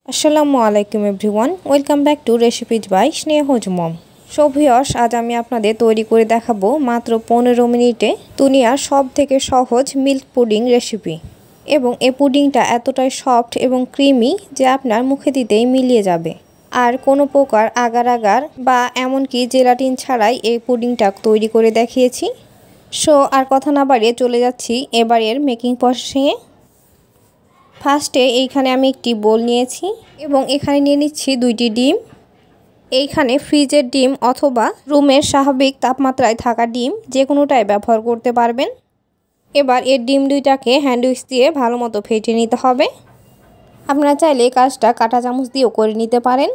আসসালামু আলাইকুম everyone, welcome back to recipes by Snehaj mom. So viewers, আজ আমি আপনাদের তৈরি করে দেখাবো মাত্র 15 মিনিটে দুনিয়ার সব থেকে সহজ মিল্ক পুডিং রেসিপি। এবং এই পুডিংটা এতটাই সফট এবং ক্রিমি যে আপনার মুখে দিতেই মিলিয়ে যাবে। আর কোনো প্রকার আগার আগার বা এমনকি জেলাটিন ছাড়াই এই পুডিংটা তৈরি করে দেখিয়েছি। সো আর কথা না বাড়িয়ে চলে যাচ্ছি এবারের মেকিং প্রসেসিংয়ে। ফার্স্টে এইখানে আমি একটি বোল নিয়েছি এবং এখানে নিয়ে নিচ্ছি 2টি ডিম। এইখানে ফ্রিজের ডিম অথবা রুমের স্বাভাবিক তাপমাত্রায় থাকা ডিম যে কোনোটাই ব্যবহার করতে পারবেন। এবার এর ডিম দুইটাকে হ্যান্ড উইক্স দিয়ে ভালো মতো ফেটে নিতে হবে। আপনারা চাইলে কাজটা কাঁটা চামচ দিয়েও করে নিতে পারেন।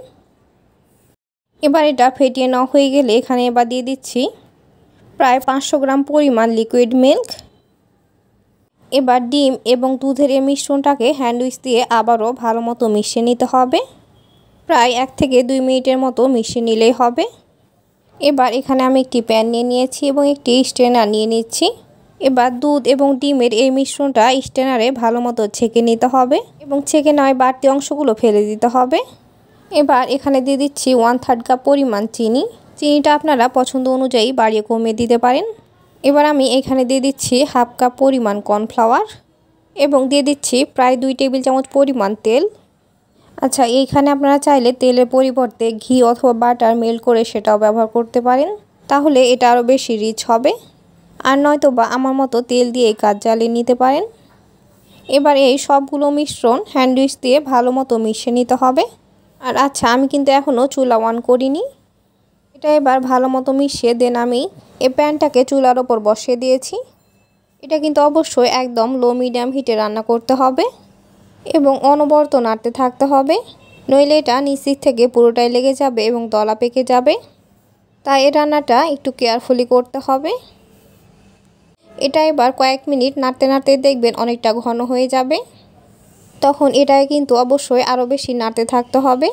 এবার এটা ফেটিয়ে নেওয়া হয়ে গেলে এখানে এবার দিয়ে দিচ্ছি প্রায় 500 গ্রাম পরিমাণ লিকুইড মিল্ক। এবার ডিম এবং দুধের এই মিশ্রণটাকে হ্যান্ড উইক্স দিয়ে আবারও ভালো মতো মিশিয়ে নিতে হবে। প্রায় 1 থেকে 2 মিনিটের মতো মিশিয়ে নিলেই হবে। এবার এখানে আমি একটি প্যান নিয়ে নিয়েছি এবং একটি স্ট্রেনার নিয়ে নিচ্ছি। এবার দুধ এবং ডিমের এই মিশ্রণটা স্ট্রেনারে ভালো মতো ছেঁকে নিতে হবে এবং ছেঁকে নেওয়া বাড়তি অংশগুলো ফেলে দিতে হবে। এবার এখানে দিয়ে দিচ্ছি 1/3 কাপ পরিমাণ চিনি। চিনিটা আপনারা পছন্দ অনুযায়ী বাড়িয়ে কমিয়ে দিতে পারেন। এবার আমি এখানে দিয়ে দিচ্ছি 1/2 কাপ পরিমাণ কর্নফ্লাওয়ার এবং দিয়ে দিচ্ছি প্রায় 2 টেবিল চামচ পরিমাণ তেল। আচ্ছা, এইখানে আপনারা চাইলে তেলের পরিবর্তে ঘি অথবা বাটার মেল্ট করে সেটাও ব্যবহার করতে পারেন, তাহলে এটা আরও বেশি রিচ হবে। আর নয়তো বা আমার মতো তেল দিয়ে কাজ চালিয়ে নিতে পারেন। এবার এই সবগুলো মিশ্রণ হ্যান্ড উইক্স দিয়ে ভালো মতো মিশিয়ে নিতে হবে। আর আচ্ছা, আমি কিন্তু এখনও চুলা অন করিনি। এটা এবার ভালো মতো মিশিয়ে দেন আমি এই প্যানটাকে চুলার ওপর বসিয়ে দিয়েছি। এটা কিন্তু অবশ্যই একদম লো মিডিয়াম হিটে রান্না করতে হবে এবং অনবরত নাড়তে থাকতে হবে, নইলে এটা নিচ দিক থেকে পুরোটাই লেগে যাবে এবং দলা পেকে যাবে। তাই এই রান্নাটা একটু কেয়ারফুলি করতে হবে। এটা এবার কয়েক মিনিট নাড়তে নাড়তে দেখবেন অনেকটা ঘন হয়ে যাবে। তখন এটাকে কিন্তু অবশ্যই আরও বেশি নাড়তে থাকতে হবে,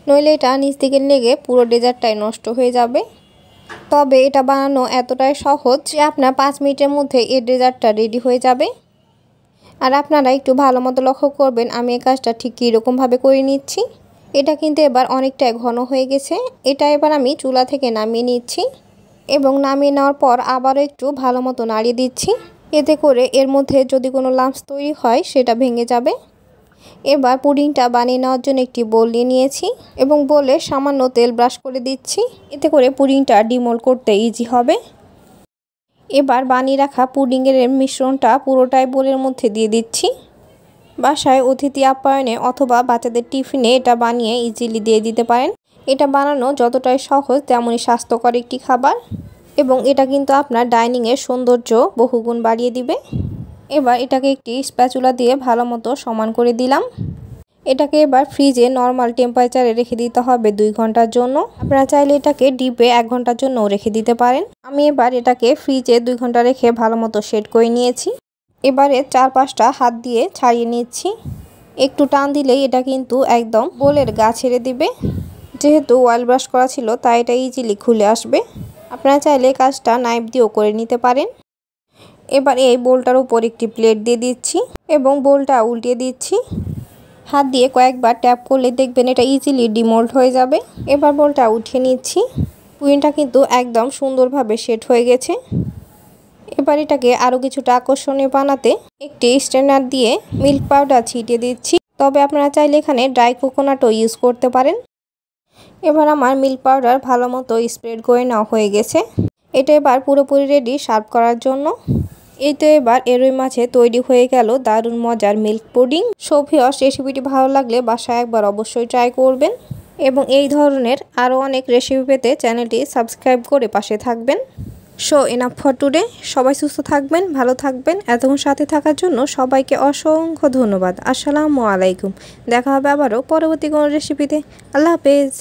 নইলে এটা নিচ দিকে লেগে পুরো ডেজার্টটাই নষ্ট হয়ে যাবে। তবে এটা বানানো এতটাই সহজ যে আপনার 5 মিনিটের মধ্যে এই ডেজার্টটা রেডি হয়ে যাবে। আর আপনারা একটু ভালো মতো লক্ষ্য করবেন আমি এই কাজটা ঠিক কীরকমভাবে করে নিচ্ছি। এটা কিন্তু এবার অনেকটাই ঘন হয়ে গেছে। এটা এবার আমি চুলা থেকে নামিয়ে নিচ্ছি এবং নামিয়ে নেওয়ার পর আবারও একটু ভালো মতো নাড়িয়ে দিচ্ছি। এতে করে এর মধ্যে যদি কোনো লাম্পস তৈরি হয় সেটা ভেঙে যাবে। এবার পুডিংটা বানিয়ে নেওয়ার জন্য একটি বোল নিয়ে নিয়েছি এবং বোলে সামান্য তেল ব্রাশ করে দিচ্ছি। এতে করে পুডিংটা ডিমোল্ড করতে ইজি হবে। এবার বানিয়ে রাখা পুডিংয়ের মিশ্রণটা পুরোটাই বোলের মধ্যে দিয়ে দিচ্ছি। বাসায় অতিথি আপ্যায়নে অথবা বাচ্চাদের টিফিনে এটা বানিয়ে ইজিলি দিয়ে দিতে পারেন। এটা বানানো যতটাই সহজ তেমনই স্বাস্থ্যকর একটি খাবার এবং এটা কিন্তু আপনার ডাইনিংয়ের সৌন্দর্য বহুগুণ বাড়িয়ে দিবে। এবার এটাকে একটি স্প্যাচুলা দিয়ে ভালো মতো সমান করে দিলাম। এটাকে এবার ফ্রিজে নর্মাল টেম্পারেচারে রেখে দিতে হবে 2 ঘন্টার জন্য। আপনারা চাইলে এটাকে ডিপে 1 ঘন্টার জন্যও রেখে দিতে পারেন। আমি এবার এটাকে ফ্রিজে 2 ঘন্টা রেখে ভালো মতো সেট করে নিয়েছি। এবারে 4-5টা হাত দিয়ে ছাড়িয়ে নিচ্ছি। একটু টান দিলেই এটা কিন্তু একদম বোলের গা ছেড়ে দিবে। যেহেতু অয়েল ব্রাশ করা ছিল তাই এটা ইজিলি খুলে আসবে। আপনারা চাইলে কাজটা নাইফ দিয়েও করে নিতে পারেন। এবার এই বোলটার উপর একটি প্লেট দিয়ে দিচ্ছি এবং বোলটা উল্টিয়ে দিচ্ছি। হাত দিয়ে কয়েকবার ট্যাপ করলে দেখবেন এটা ইজিলি ডিমোল্ড হয়ে যাবে। এবার বোলটা উঠিয়ে নিচ্ছি। পুডিংটা কিন্তু একদম সুন্দরভাবে সেট হয়ে গেছে। এবার এটাকে আরও কিছুটা আকর্ষণীয় বানাতে একটি স্ট্রেনার দিয়ে মিল্ক পাউডার ছিটিয়ে দিচ্ছি। তবে আপনারা চাইলে এখানে ড্রাই কোকোনাটও ইউজ করতে পারেন। এবার আমার মিল্ক পাউডার ভালো মতো স্প্রেড করে নেওয়া হয়ে গেছে। এটা এবার পুরোপুরি রেডি সার্ভ করার জন্য। এই তো এবার এরই মাঝে তৈরি হয়ে গেল দারুণ মজার মিল্ক পুডিং। সো ভিউয়ার্স, রেসিপিটি ভালো লাগলে বাসায় একবার অবশ্যই ট্রাই করবেন এবং এই ধরনের আরও অনেক রেসিপি পেতে চ্যানেলটি সাবস্ক্রাইব করে পাশে থাকবেন। So enough for today. সবাই সুস্থ থাকবেন, ভালো থাকবেন। এতক্ষণ সাথে থাকার জন্য সবাইকে অসংখ্য ধন্যবাদ। আসসালামু আলাইকুম। দেখা হবে আবারও পরবর্তী কোনো রেসিপিতে। আল্লাহ হাফেজ।